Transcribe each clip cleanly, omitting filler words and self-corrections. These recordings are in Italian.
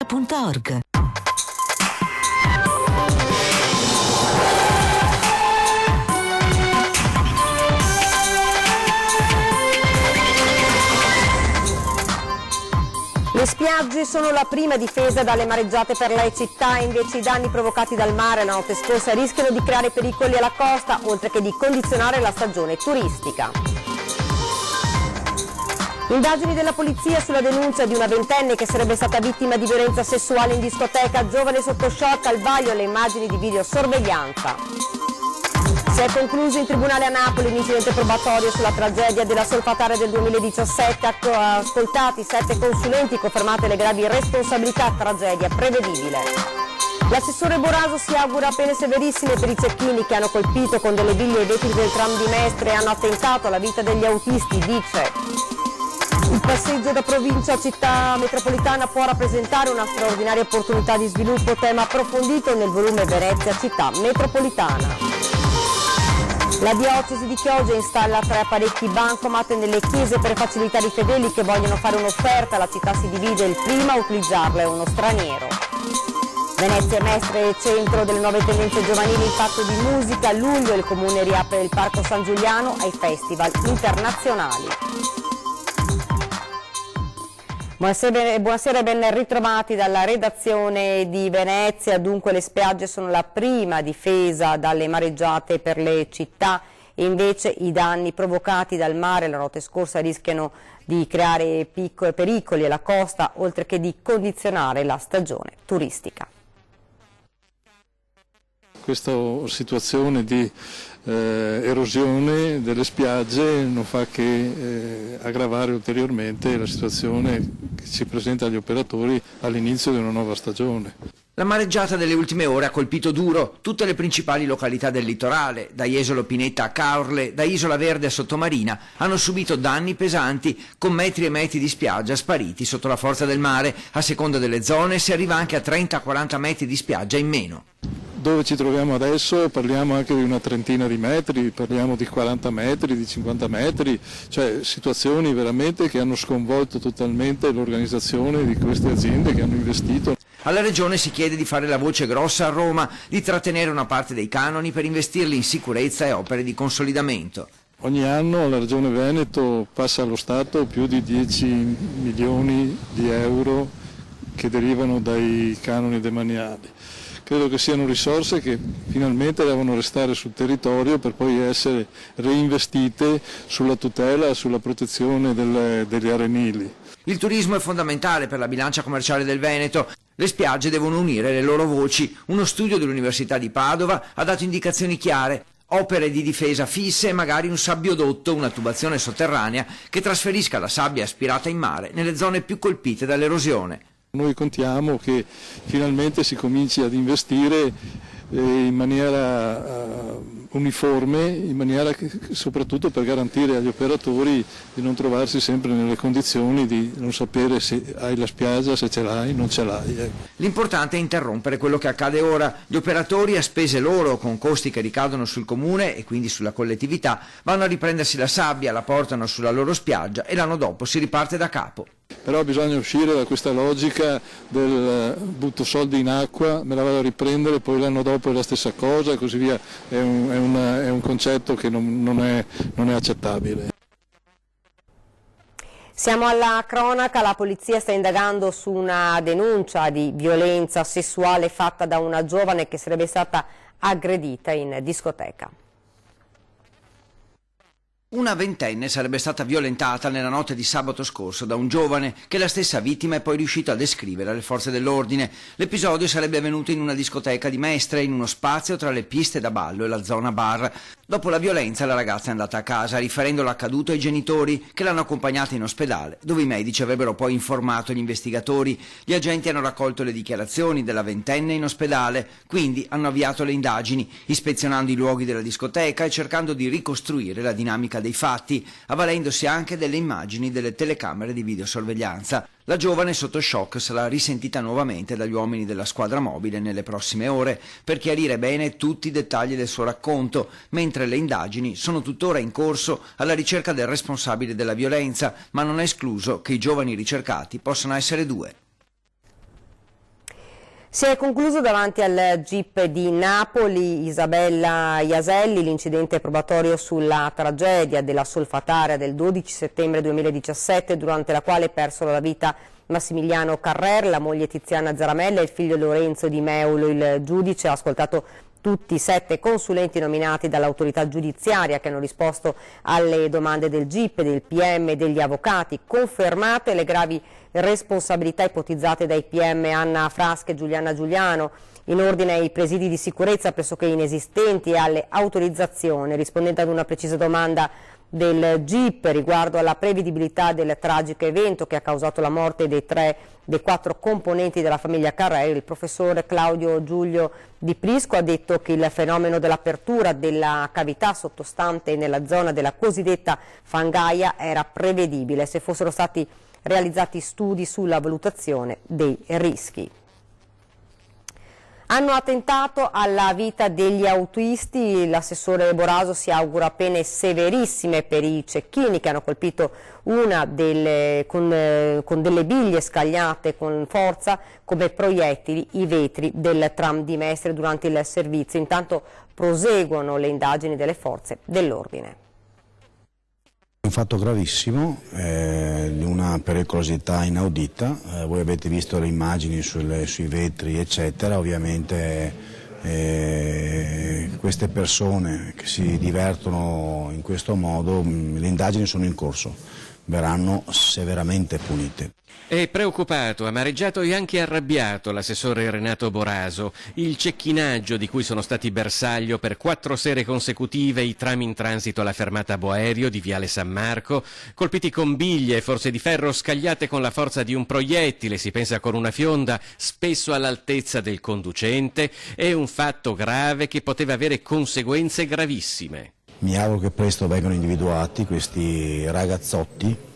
.org. Le spiagge sono la prima difesa dalle mareggiate per le città, invece i danni provocati dal mare la notte scorsa rischiano di creare pericoli alla costa, oltre che di condizionare la stagione turistica. Indagini della polizia sulla denuncia di una ventenne che sarebbe stata vittima di violenza sessuale in discoteca, giovane sotto shock, al vaglio le immagini di videosorveglianza. Si è concluso in tribunale a Napoli l'incidente probatorio sulla tragedia della Solfatara del 2017, ascoltati 7 consulenti, confermate le gravi responsabilità, tragedia prevedibile. L'assessore Boraso si augura pene severissime per i cecchini che hanno colpito con delle biglie i vetri del tram di Mestre e hanno attentato alla vita degli autisti, dice. Il passeggio da provincia a città metropolitana può rappresentare una straordinaria opportunità di sviluppo, tema approfondito nel volume Venezia città metropolitana. La diocesi di Chioggia installa 3 apparecchi bancomat nelle chiese per facilitare i fedeli che vogliono fare un'offerta. La città si divide, il primo a utilizzarla è uno straniero. Venezia e Mestre, centro delle nuove tendenze giovanili in fatto di musica. A luglio il comune riapre il Parco San Giuliano ai festival internazionali. Buonasera e ben ritrovati dalla redazione di Venezia. Dunque le spiagge sono la prima difesa dalle mareggiate per le città e invece i danni provocati dal mare la notte scorsa rischiano di creare pericoli alla costa, oltre che di condizionare la stagione turistica. Questa situazione di erosione delle spiagge non fa che aggravare ulteriormente la situazione che si presenta agli operatori all'inizio di una nuova stagione. La mareggiata delle ultime ore ha colpito duro tutte le principali località del litorale, da Jesolo Pineta a Caorle, da Isola Verde a Sottomarina, hanno subito danni pesanti con metri e metri di spiaggia spariti sotto la forza del mare. A seconda delle zone si arriva anche a 30-40 metri di spiaggia in meno. Dove ci troviamo adesso parliamo anche di una trentina di metri, parliamo di 40 metri, di 50 metri, cioè situazioni veramente che hanno sconvolto totalmente l'organizzazione di queste aziende che hanno investito. Alla Regione si chiede di fare la voce grossa a Roma, di trattenere una parte dei canoni per investirli in sicurezza e opere di consolidamento. Ogni anno alla Regione Veneto passa allo Stato più di 10 milioni di euro che derivano dai canoni demaniali. Credo che siano risorse che finalmente devono restare sul territorio per poi essere reinvestite sulla tutela e sulla protezione degli arenili. Il turismo è fondamentale per la bilancia commerciale del Veneto. Le spiagge devono unire le loro voci. Uno studio dell'Università di Padova ha dato indicazioni chiare. Opere di difesa fisse e magari un sabbiodotto, una tubazione sotterranea che trasferisca la sabbia aspirata in mare nelle zone più colpite dall'erosione. Noi contiamo che finalmente si cominci ad investire in maniera uniforme, in maniera che, soprattutto per garantire agli operatori di non trovarsi sempre nelle condizioni di non sapere se hai la spiaggia, se ce l'hai, non ce l'hai. L'importante è interrompere quello che accade ora. Gli operatori, a spese loro, con costi che ricadono sul comune e quindi sulla collettività, vanno a riprendersi la sabbia, la portano sulla loro spiaggia e l'anno dopo si riparte da capo. Però bisogna uscire da questa logica del butto soldi in acqua, me la vado a riprendere, poi l'anno dopo è la stessa cosa e così via. È un concetto che non è accettabile. Siamo alla cronaca, la polizia sta indagando su una denuncia di violenza sessuale fatta da una giovane che sarebbe stata aggredita in discoteca. Una ventenne sarebbe stata violentata nella notte di sabato scorso da un giovane che la stessa vittima è poi riuscito a descrivere alle forze dell'ordine. L'episodio sarebbe avvenuto in una discoteca di Mestre, in uno spazio tra le piste da ballo e la zona bar. Dopo la violenza la ragazza è andata a casa riferendo l'accaduto ai genitori che l'hanno accompagnata in ospedale, dove i medici avrebbero poi informato gli investigatori. Gli agenti hanno raccolto le dichiarazioni della ventenne in ospedale, quindi hanno avviato le indagini, ispezionando i luoghi della discoteca e cercando di ricostruire la dinamica dei fatti, avvalendosi anche delle immagini delle telecamere di videosorveglianza. La giovane sotto shock sarà risentita nuovamente dagli uomini della squadra mobile nelle prossime ore per chiarire bene tutti i dettagli del suo racconto, mentre le indagini sono tuttora in corso alla ricerca del responsabile della violenza, ma non è escluso che i giovani ricercati possano essere 2. Si è concluso davanti al GIP di Napoli Isabella Iaselli l'incidente probatorio sulla tragedia della solfataria del 12 settembre 2017, durante la quale persero la vita Massimiliano Carrer, la moglie Tiziana Zaramella e il figlio Lorenzo Di Meulo. Il giudice ha ascoltato tutti i 7 consulenti nominati dall'autorità giudiziaria, che hanno risposto alle domande del GIP, del PM e degli avvocati, confermate le gravi responsabilità ipotizzate dai PM Anna Frasca e Giuliana Giuliano in ordine ai presidi di sicurezza pressoché inesistenti e alle autorizzazioni. Rispondendo ad una precisa domanda del GIP riguardo alla prevedibilità del tragico evento che ha causato la morte dei 4 componenti della famiglia Carrer, il professore Claudio Giulio Di Prisco ha detto che il fenomeno dell'apertura della cavità sottostante nella zona della cosiddetta fangaia era prevedibile se fossero stati realizzati studi sulla valutazione dei rischi. Hanno attentato alla vita degli autisti, l'assessore Boraso si augura pene severissime per i cecchini che hanno colpito con delle biglie scagliate con forza come proiettili i vetri del tram di Mestre durante il servizio. Intanto proseguono le indagini delle forze dell'ordine. Un fatto gravissimo, di una pericolosità inaudita. Voi avete visto le immagini sui vetri eccetera. Ovviamente queste persone che si divertono in questo modo, le indagini sono in corso, verranno severamente punite. È preoccupato, amareggiato e anche arrabbiato l'assessore Renato Boraso. Il cecchinaggio di cui sono stati bersaglio per 4 sere consecutive i tram in transito alla fermata Boerio di Viale San Marco, colpiti con biglie e forze di ferro scagliate con la forza di un proiettile, si pensa con una fionda, spesso all'altezza del conducente, è un fatto grave che poteva avere conseguenze gravissime. Mi auguro che presto vengano individuati questi ragazzotti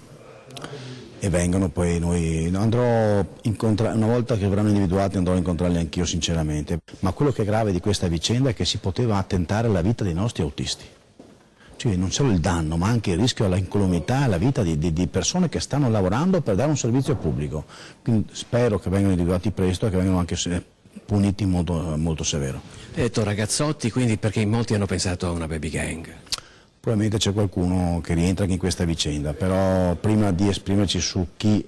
e vengano poi, noi andrò una volta che verranno individuati andrò a incontrarli anch'io sinceramente, ma quello che è grave di questa vicenda è che si poteva attentare alla vita dei nostri autisti, cioè non solo il danno ma anche il rischio alla incolumità e alla vita di persone che stanno lavorando per dare un servizio pubblico. Quindi spero che vengano individuati presto e che vengano anche puniti in modo molto severo. Detto ragazzotti, quindi perché in molti hanno pensato a una baby gang? Probabilmente c'è qualcuno che rientra anche in questa vicenda, però prima di esprimerci su chi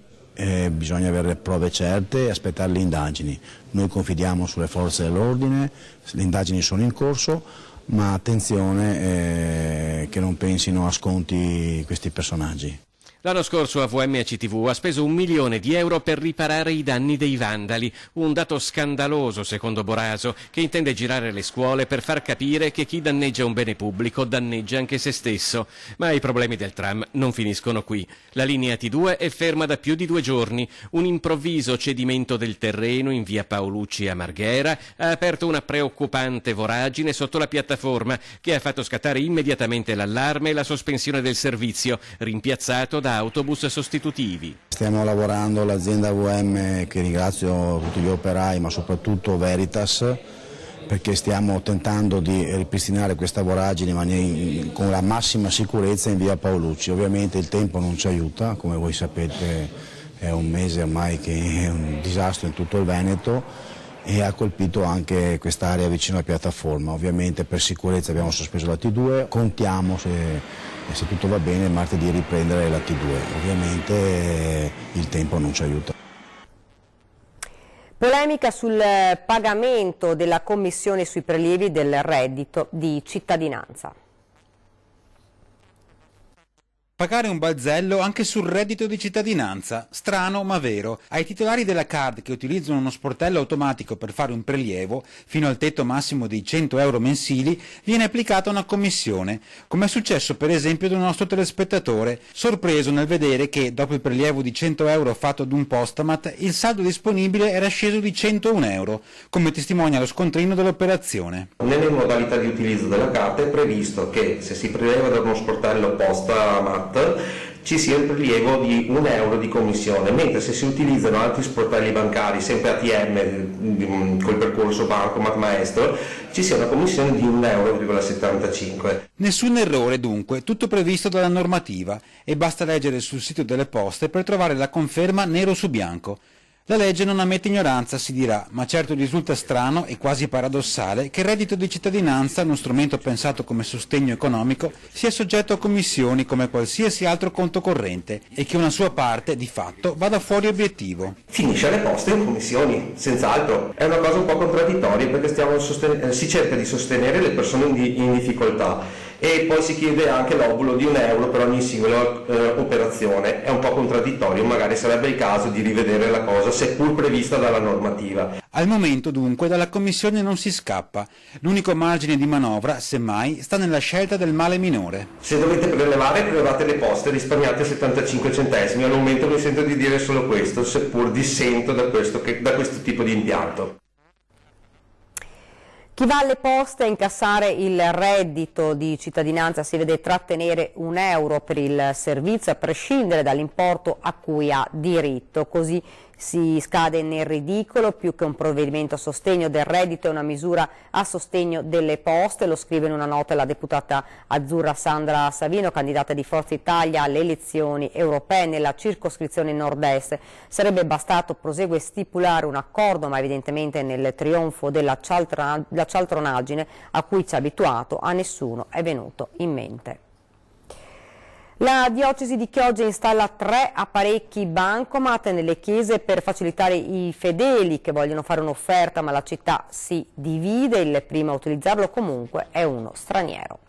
bisogna avere prove certe e aspettare le indagini. Noi confidiamo sulle forze dell'ordine, le indagini sono in corso, ma attenzione che non pensino a sconti questi personaggi. L'anno scorso AVM ACTV ha speso €1 milione per riparare i danni dei vandali, un dato scandaloso secondo Boraso, che intende girare le scuole per far capire che chi danneggia un bene pubblico danneggia anche se stesso. Ma i problemi del tram non finiscono qui. La linea T2 è ferma da più di 2 giorni. Un improvviso cedimento del terreno in via Paolucci a Marghera ha aperto una preoccupante voragine sotto la piattaforma che ha fatto scattare immediatamente l'allarme e la sospensione del servizio, rimpiazzato da autobus sostitutivi. Stiamo lavorando l'azienda AVM, che ringrazio tutti gli operai ma soprattutto Veritas, perché stiamo tentando di ripristinare questa voragine con la massima sicurezza in via Paolucci. Ovviamente il tempo non ci aiuta, come voi sapete è un mese ormai che è un disastro in tutto il Veneto e ha colpito anche quest'area vicino alla piattaforma. Ovviamente per sicurezza abbiamo sospeso la T2, contiamo se tutto va bene martedì riprendere la T2, ovviamente il tempo non ci aiuta. Polemica sul pagamento della commissione sui prelievi del reddito di cittadinanza. Pagare un balzello anche sul reddito di cittadinanza, strano ma vero. Ai titolari della card che utilizzano uno sportello automatico per fare un prelievo, fino al tetto massimo di €100 mensili, viene applicata una commissione, come è successo per esempio ad un nostro telespettatore, sorpreso nel vedere che, dopo il prelievo di €100 fatto ad un postamat, il saldo disponibile era sceso di €101, come testimonia lo scontrino dell'operazione. Nelle modalità di utilizzo della carta è previsto che se si preleva da uno sportello postamat ci sia il prelievo di €1 di commissione, mentre se si utilizzano altri sportelli bancari, sempre ATM col percorso Bancomat Maestro, ci sia una commissione di €1,75. Nessun errore dunque, tutto previsto dalla normativa e basta leggere sul sito delle poste per trovare la conferma nero su bianco. La legge non ammette ignoranza, si dirà, ma certo risulta strano e quasi paradossale che il reddito di cittadinanza, uno strumento pensato come sostegno economico, sia soggetto a commissioni come qualsiasi altro conto corrente e che una sua parte, di fatto, vada fuori obiettivo. Finisce alle poste in commissioni, senz'altro. È una cosa un po' contraddittoria perché si cerca di sostenere le persone in difficoltà e poi si chiede anche l'obolo di €1 per ogni singola operazione. È un po' contraddittorio, magari sarebbe il caso di rivedere la cosa, seppur prevista dalla normativa. Al momento, dunque, dalla Commissione non si scappa. L'unico margine di manovra, semmai, sta nella scelta del male minore. Se dovete prelevate le poste, risparmiate 75 centesimi. Al momento mi sento di dire solo questo, seppur dissento da questo tipo di impianto. Chi va alle poste a incassare il reddito di cittadinanza si vede trattenere €1 per il servizio a prescindere dall'importo a cui ha diritto, così si scade nel ridicolo. Più che un provvedimento a sostegno del reddito è una misura a sostegno delle poste, lo scrive in una nota la deputata azzurra Sandra Savino, candidata di Forza Italia alle elezioni europee nella circoscrizione nord-est. Sarebbe bastato, prosegue, stipulare un accordo, ma evidentemente nel trionfo della cialtronaggine a cui ci ha abituato a nessuno è venuto in mente. La diocesi di Chioggia installa 3 apparecchi bancomat nelle chiese per facilitare i fedeli che vogliono fare un'offerta, ma la città si divide. Il primo a utilizzarlo comunque è uno straniero.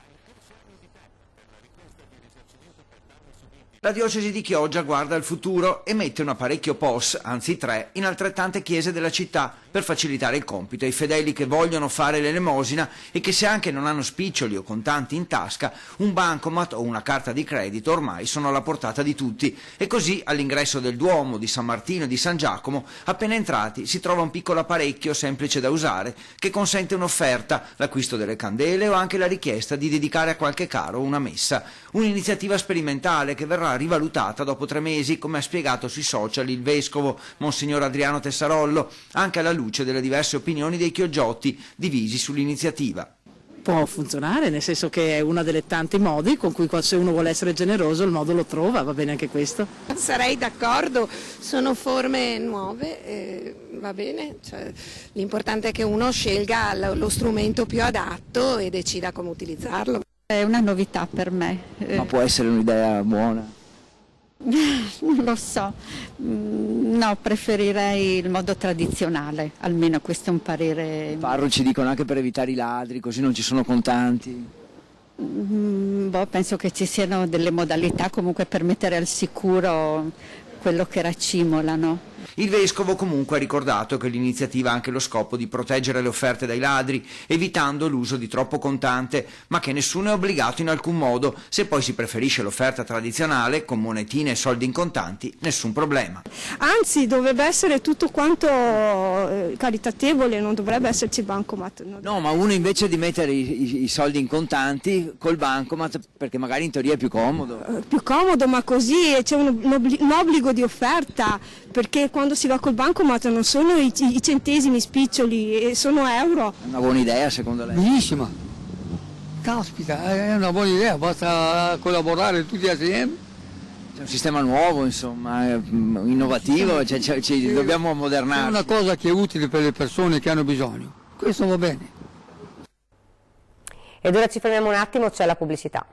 La diocesi di Chioggia guarda al futuro e mette un apparecchio POS, anzi 3, in altrettante chiese della città per facilitare il compito ai fedeli che vogliono fare l'elemosina e che, se anche non hanno spiccioli o contanti in tasca, un bancomat o una carta di credito ormai sono alla portata di tutti. E così all'ingresso del Duomo, di San Martino e di San Giacomo, appena entrati si trova un piccolo apparecchio semplice da usare che consente un'offerta, l'acquisto delle candele o anche la richiesta di dedicare a qualche caro una messa. Un'iniziativa sperimentale che verrà rivalutata dopo 3 mesi, come ha spiegato sui social il vescovo Monsignor Adriano Tessarollo, anche alla luce delle diverse opinioni dei chioggiotti divisi sull'iniziativa. Può funzionare, nel senso che è uno delle tanti modi con cui, se uno vuole essere generoso, il modo lo trova, va bene anche questo. Sarei d'accordo, sono forme nuove, va bene, cioè, l'importante è che uno scelga lo strumento più adatto e decida come utilizzarlo. È una novità per me. Ma può essere un'idea buona? Non lo so, no, preferirei il modo tradizionale, almeno questo è un parere. I parroci dicono anche per evitare i ladri, così non ci sono contanti. Penso che ci siano delle modalità comunque per mettere al sicuro quello che racimolano. Il vescovo comunque ha ricordato che l'iniziativa ha anche lo scopo di proteggere le offerte dai ladri, evitando l'uso di troppo contante, ma che nessuno è obbligato in alcun modo. Se poi si preferisce l'offerta tradizionale, con monetine e soldi in contanti, nessun problema. Anzi, dovrebbe essere tutto quanto caritatevole, non dovrebbe esserci bancomat. No, ma uno invece di mettere i soldi in contanti col bancomat, perché magari in teoria è più comodo. Più comodo, ma così c'è un obbligo di offerta, perché quando si va col bancomat non sono i centesimi spiccioli, sono euro. È una buona idea secondo lei? Benissima, caspita, è una buona idea, basta collaborare tutti assieme. È un sistema nuovo, insomma, innovativo, dobbiamo ammodernarci. È una cosa che è utile per le persone che hanno bisogno, questo va bene. Ed ora ci fermiamo un attimo, c'è la pubblicità.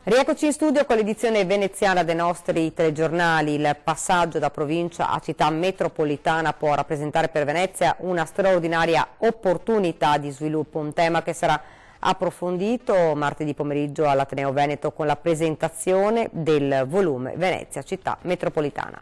Rieccoci in studio con l'edizione veneziana dei nostri telegiornali. Il passaggio da provincia a città metropolitana può rappresentare per Venezia una straordinaria opportunità di sviluppo, un tema che sarà approfondito martedì pomeriggio all'Ateneo Veneto con la presentazione del volume Venezia città metropolitana.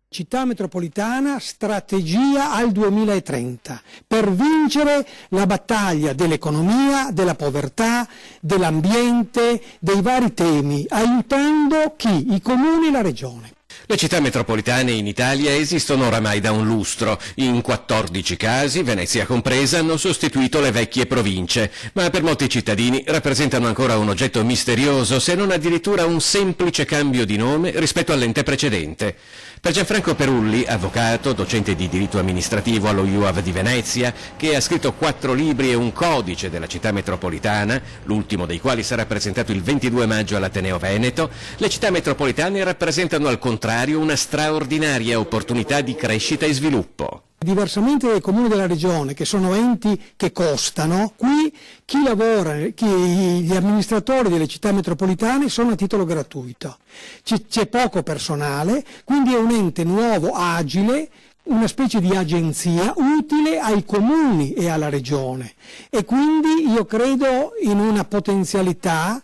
Città metropolitana, strategia al 2030, per vincere la battaglia dell'economia, della povertà, dell'ambiente, dei vari temi, aiutando chi? I comuni e la regione. Le città metropolitane in Italia esistono oramai da un lustro. In 14 casi, Venezia compresa, hanno sostituito le vecchie province, ma per molti cittadini rappresentano ancora un oggetto misterioso, se non addirittura un semplice cambio di nome rispetto all'ente precedente. Per Gianfranco Perulli, avvocato, docente di diritto amministrativo allo IUAV di Venezia, che ha scritto 4 libri e un codice della città metropolitana, l'ultimo dei quali sarà presentato il 22 maggio all'Ateneo Veneto, le città metropolitane rappresentano al contrario una straordinaria opportunità di crescita e sviluppo. Diversamente dai comuni della regione, che sono enti che costano, qui chi lavora, gli amministratori delle città metropolitane sono a titolo gratuito. C'è poco personale, quindi è un ente nuovo, agile, una specie di agenzia utile ai comuni e alla regione. E quindi io credo in una potenzialità.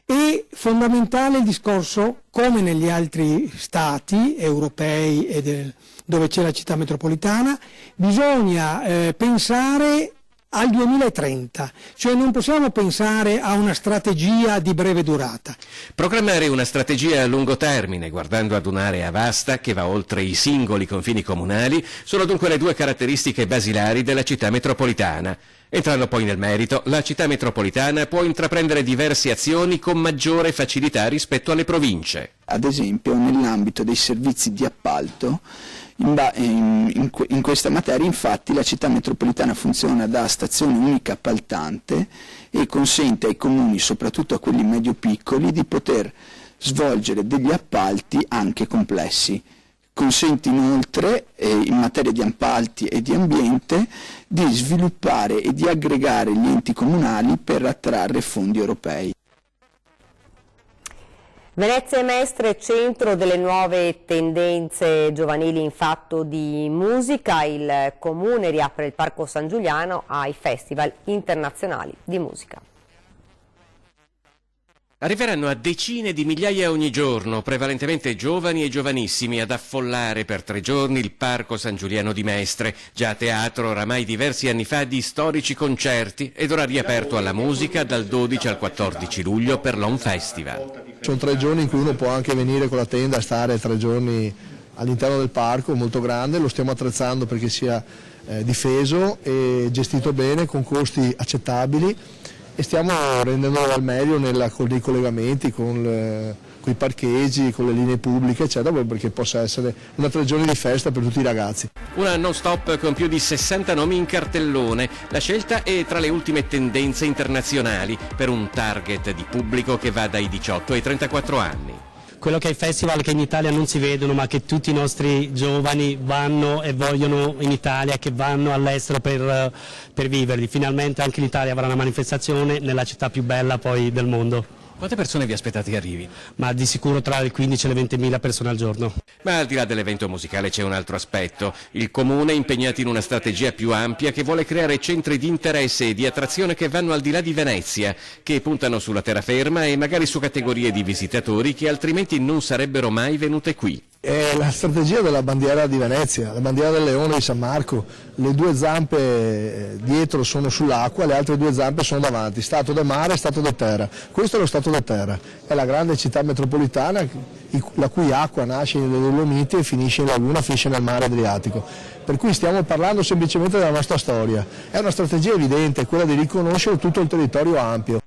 È fondamentale il discorso, come negli altri stati europei e dove c'è la città metropolitana, bisogna pensare al 2030, cioè non possiamo pensare a una strategia di breve durata. Programmare una strategia a lungo termine, guardando ad un'area vasta che va oltre i singoli confini comunali, sono dunque le 2 caratteristiche basilari della città metropolitana. Entrando poi nel merito, la città metropolitana può intraprendere diverse azioni con maggiore facilità rispetto alle province. Ad esempio nell'ambito dei servizi di appalto, in questa materia infatti la città metropolitana funziona da stazione unica appaltante e consente ai comuni, soprattutto a quelli medio-piccoli, di poter svolgere degli appalti anche complessi. Consente inoltre, in materia di appalti e di ambiente, di sviluppare e di aggregare gli enti comunali per attrarre fondi europei. Venezia e Mestre, centro delle nuove tendenze giovanili in fatto di musica. Il Comune riapre il Parco San Giuliano ai festival internazionali di musica. Arriveranno a decine di migliaia ogni giorno, prevalentemente giovani e giovanissimi, ad affollare per 3 giorni il Parco San Giuliano di Mestre, già teatro oramai diversi anni fa di storici concerti ed ora riaperto alla musica dal 12 al 14 luglio per l'On Festival. Sono 3 giorni in cui uno può anche venire con la tenda a stare 3 giorni all'interno del parco, molto grande, lo stiamo attrezzando perché sia difeso e gestito bene con costi accettabili. E stiamo rendendolo al meglio con i collegamenti, con i parcheggi, con le linee pubbliche, eccetera, perché possa essere una 3 giorni di festa per tutti i ragazzi. Una non-stop con più di 60 nomi in cartellone. La scelta è tra le ultime tendenze internazionali per un target di pubblico che va dai 18 ai 34 anni. Quello che è i festival che in Italia non si vedono, ma che tutti i nostri giovani vanno e vogliono in Italia, che vanno all'estero per viverli. Finalmente anche l'Italia avrà una manifestazione nella città più bella poi del mondo. Quante persone vi aspettate che arrivi? Ma di sicuro tra le 15 e le 20.000 persone al giorno. Ma al di là dell'evento musicale c'è un altro aspetto. Il Comune è impegnato in una strategia più ampia che vuole creare centri di interesse e di attrazione che vanno al di là di Venezia, che puntano sulla terraferma e magari su categorie di visitatori che altrimenti non sarebbero mai venute qui. È la strategia della bandiera di Venezia, la bandiera del leone di San Marco. Le 2 zampe dietro sono sull'acqua, le altre 2 zampe sono davanti, stato del mare e stato del terra. Questo è lo stato del terra, è la grande città metropolitana la cui acqua nasce nelle Dolomiti e finisce in laguna, finisce nel mare Adriatico. Per cui stiamo parlando semplicemente della nostra storia. È una strategia evidente, quella di riconoscere tutto il territorio ampio.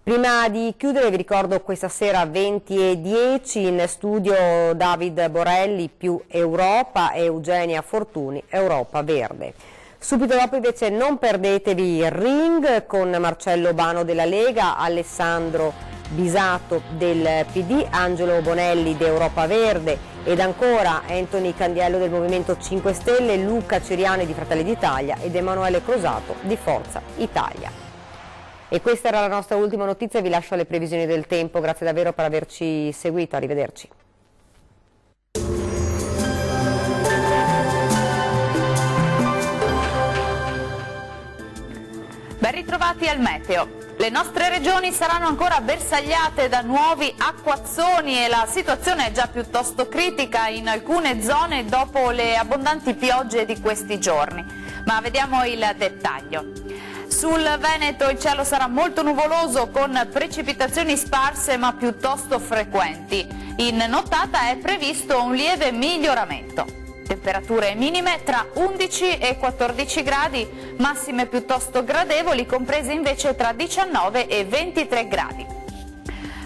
Prima di chiudere vi ricordo questa sera 20:10 in studio David Borelli più Europa e Eugenia Fortuni, Europa Verde. Subito dopo invece non perdetevi il Ring con Marcello Bano della Lega, Alessandro Bisato del PD, Angelo Bonelli di Europa Verde ed ancora Anthony Candiello del Movimento 5 Stelle, Luca Ciriani di Fratelli d'Italia ed Emanuele Crosato di Forza Italia. E questa era la nostra ultima notizia, vi lascio alle previsioni del tempo, grazie davvero per averci seguito, arrivederci. Ben ritrovati al meteo. Le nostre regioni saranno ancora bersagliate da nuovi acquazzoni e la situazione è già piuttosto critica in alcune zone dopo le abbondanti piogge di questi giorni. Ma vediamo il dettaglio. Sul Veneto il cielo sarà molto nuvoloso con precipitazioni sparse ma piuttosto frequenti. In nottata è previsto un lieve miglioramento. Temperature minime tra 11 e 14 gradi, massime piuttosto gradevoli, comprese invece tra 19 e 23 gradi.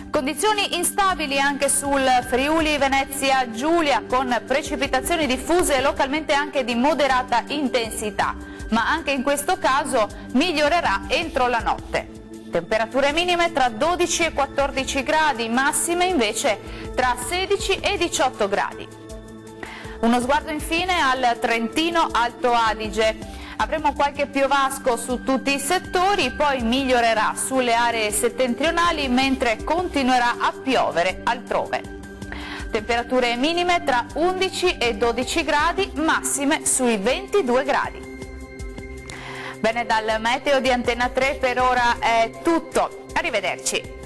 Condizioni instabili anche sul Friuli Venezia Giulia, con precipitazioni diffuse e localmente anche di moderata intensità, ma anche in questo caso migliorerà entro la notte. Temperature minime tra 12 e 14 gradi, massime invece tra 16 e 18 gradi. Uno sguardo infine al Trentino Alto Adige. Avremo qualche piovasco su tutti i settori, poi migliorerà sulle aree settentrionali mentre continuerà a piovere altrove. Temperature minime tra 11 e 12 gradi, massime sui 22 gradi. Bene, dal meteo di Antena 3 per ora è tutto. Arrivederci.